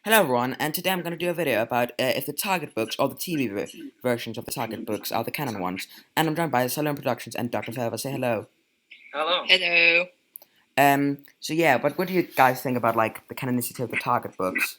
Hello everyone, and today I'm going to do a video about if the Target books or the TV versions of the Target books are the canon ones. And I'm joined by Silurian Productions and Dr. Ferber. Say hello. Hello. Hello. So yeah, but what do you guys think about like the canonicity of the Target books?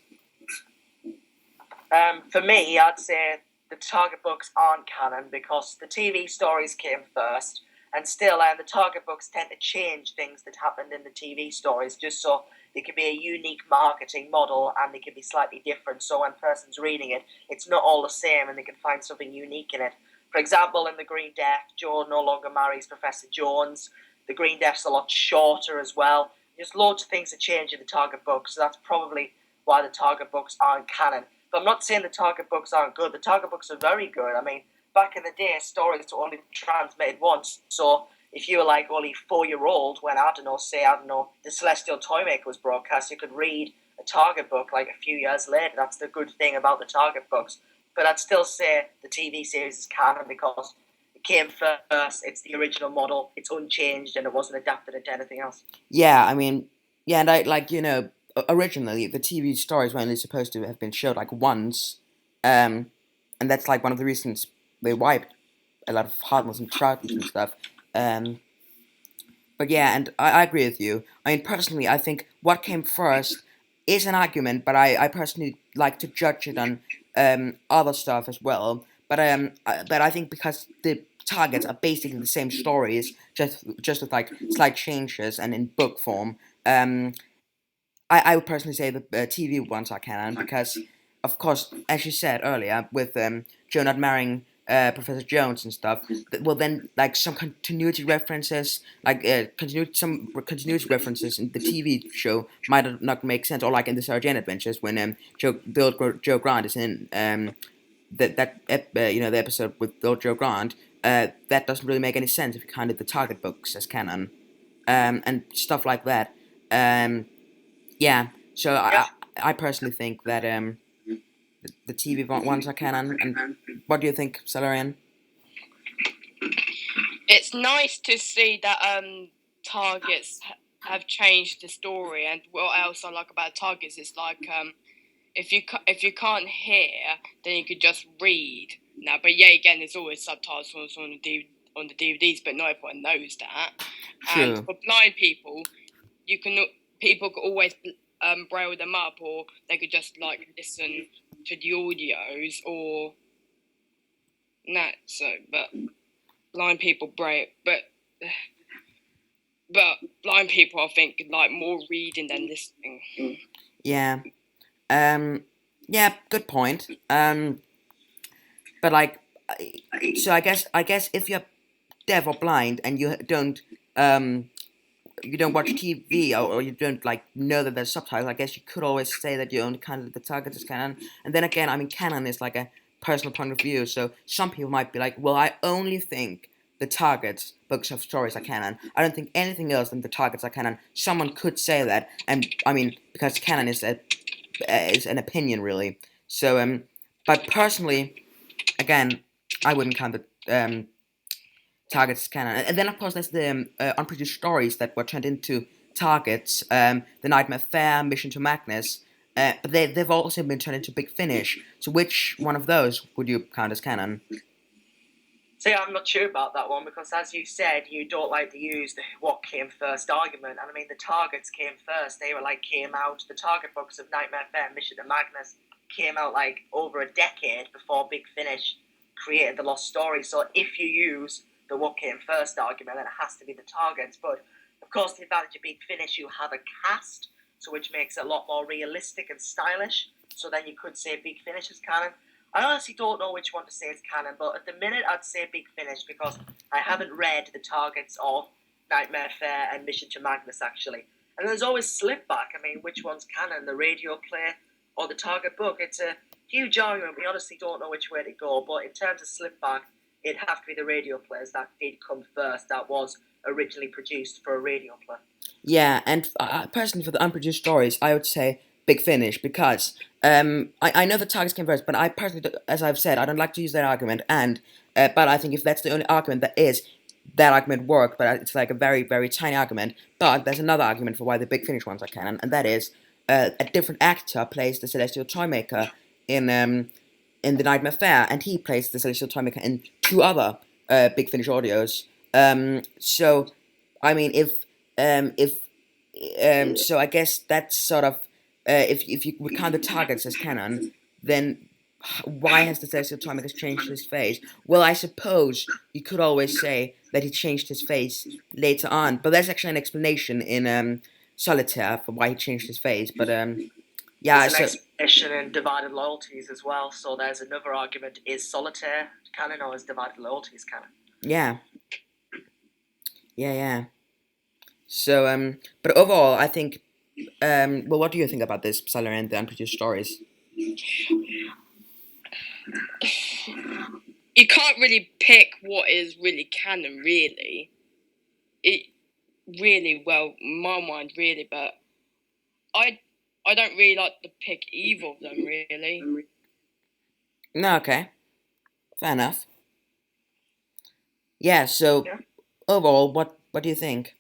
For me, I'd say the Target books aren't canon because the TV stories came first, and still, the Target books tend to change things that happened in the TV stories just so they can be a unique marketing model and they can be slightly different. So when a person's reading it, it's not all the same, and they can find something unique in it. For example, in the Green Death, Joe no longer marries Professor Jones. The Green Death's a lot shorter as well. There's loads of things that change in the Target books, so that's probably why the Target books aren't canon. But I'm not saying the Target books aren't good. The Target books are very good. I mean, back in the day, stories were only transmitted once. So if you were like only 4-year-old when, the Celestial Toymaker was broadcast, you could read a Target book like a few years later. That's the good thing about the Target books. But I'd still say the TV series is canon because it came first. It's the original model. It's unchanged and it wasn't adapted into anything else. Yeah, I mean, yeah, and I like originally the TV stories were only supposed to have been showed like once, and that's like one of the reasons they wiped a lot of Hartnells and Troutons and stuff. Um, But yeah, and I agree with you. I mean, personally, I think what came first is an argument, but I personally like to judge it on other stuff as well. But I think because the targets are basically the same stories, just with like slight changes and in book form. I would personally say the TV ones are canon because, of course, as you said earlier, with Joe not marrying Professor Jones and stuff, well then like some continuity references, like some continuity references in the TV show might not make sense, or like in the Sarah Jane Adventures when the old Joe Grant is in the episode with the old Joe Grant. That doesn't really make any sense if you counted the Target books as canon, and stuff like that. Um, yeah, so Yeah. I personally think that the TV ones are canon. And what do you think, Salarian? It's nice to see that targets have changed the story, and what else I like about targets is like if you can't hear, then you could just read. Now, but yeah, again, there's always subtitles on the DVDs, but not everyone knows that. And True. for blind people, you can people could always braille them up, or they could just like listen to the audios or that. So, but blind people braille, but blind people I think like more reading than listening. Yeah. Um. Yeah. Good point. But like, so I guess if you're deaf or blind and you don't watch TV, or you don't like know that there's subtitles, I guess you could always say that you only counted the target as canon. And then again, I mean, canon is like a personal point of view. So some people might be like, well, I only think the targets books of stories are canon. I don't think anything else than the targets are canon. Someone could say that, and I mean, because canon is an opinion really. So but personally, again, I wouldn't count the targets canon. And then of course there's the unproduced stories that were turned into targets. The Nightmare Fair, Mission to Madness. But they've also been turned into Big Finish. So which one of those would you count as canon? See, I'm not sure about that one because, as you said, you don't like to use the what came first argument. And I mean, the targets came first. They came out. The target books of Nightmare Fair and Mission to Madness came out like over a decade before Big Finish created the Lost Story. So if you use the what came first argument, then it has to be the targets. But of course, the advantage of Big Finish, you have a cast, so which makes it a lot more realistic and stylish. So then you could say Big Finish is canon. I honestly don't know which one to say is canon, but at the minute I'd say Big Finish because I haven't read the targets of Nightmare Fair and Mission to Madness actually. And there's always slip back. I mean, which one's canon, the radio play or the target book? It's a huge argument. We honestly don't know which way to go, but in terms of slip back, it'd have to be the radio plays that did come first. That was originally produced for a radio play. Yeah, and personally, for the unproduced stories, I would say Big Finish because I know the targets came first, but I personally, as I've said, I don't like to use that argument. And but I think if that's the only argument that is, that argument worked. But it's like a very very tiny argument. But there's another argument for why the Big Finish ones are canon, and that is a different actor plays the Celestial Toymaker in The Nightmare Fair, and he plays the Celestial Toymaker in two other Big Finish audios. So, I mean, so I guess that's sort of if you would count the targets as canon, then why has the Celestial Toymaker changed his face? Well, I suppose you could always say that he changed his face later on, but there's actually an explanation in Solitaire for why he changed his face. But yeah, There's an so explanation in Divided Loyalties as well. So there's another argument: is Solitaire canon or is Divided Loyalties canon? yeah, yeah. So but overall, I think well, what do you think about this Silurian the Unproduced Stories? You can't really pick what is really canon, really. It really, well, in my mind, really, but I don't really like to pick either of them, really. No, okay, fair enough. Yeah. So Yeah. overall, what do you think?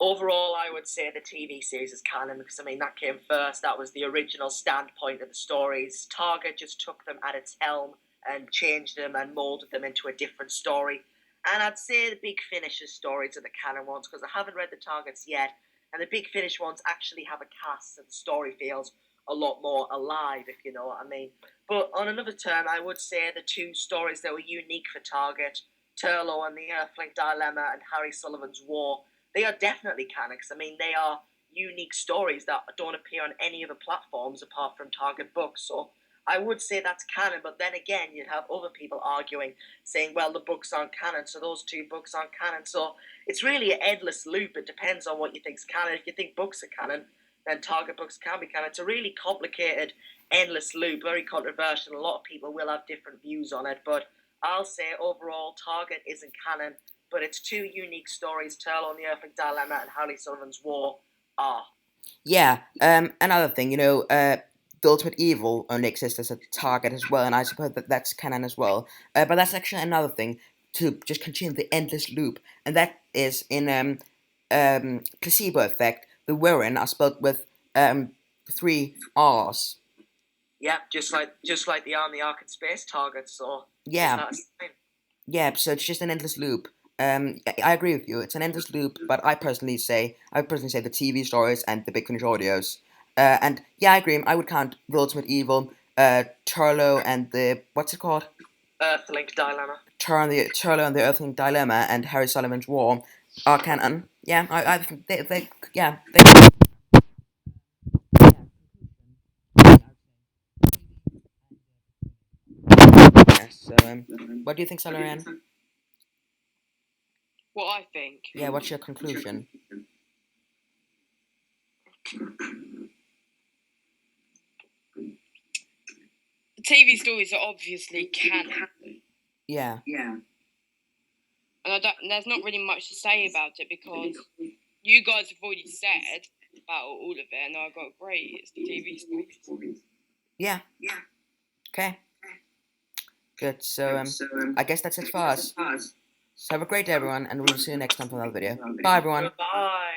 Overall, I would say the TV series is canon because, I mean, that came first. That was the original standpoint of the stories. Target just took them at its helm and changed them and molded them into a different story. And I'd say the Big Finish's stories are the canon ones because I haven't read the Targets yet. And the Big Finish ones actually have a cast, so the story feels a lot more alive, if you know what I mean. But on another term, I would say the two stories that were unique for Target, Turlo and the Earthling Dilemma and Harry Sullivan's War, they are definitely canon. I mean, they are unique stories that don't appear on any other platforms apart from Target books. So I would say that's canon, but then again, you'd have other people arguing, saying, well, the books aren't canon, so those two books aren't canon. So it's really an endless loop. It depends on what you think's canon. If you think books are canon, then Target books can be canon. It's a really complicated, endless loop, very controversial. A lot of people will have different views on it, but I'll say overall, Target isn't canon, but it's two unique stories, Turlo and the Earthling Dilemma and Harry Sullivan's War are. Yeah. Another thing, the Ultimate Evil only exists as a target as well, and I suppose that that's canon as well. But that's actually another thing to just continue the endless loop, and that is in Placebo Effect. The Wirren are spelled with three R's. Yeah, just like the Army Ark and Space targets. So Yeah, yeah. So it's just an endless loop. I agree with you. It's an endless loop, but I personally say the TV stories and the Big Finish audios. And yeah, I agree. I would count the Ultimate Evil, Turlo, and the what's it called? Earthlink Dilemma. Turlo and the Earthling Dilemma and Harry Sullivan's War are canon. Yeah, I think they. Yeah, so what do you think, Solarian? What I think. Yeah, what's your conclusion? The TV stories are obviously canon. Yeah. And there's not really much to say about it because you guys have already said about all of it, and I got great. It's the TV stories. Yeah. Okay. Good. So I guess that's it for us. So have a great day, everyone, and we'll see you next time for another video. Bye, everyone. Bye.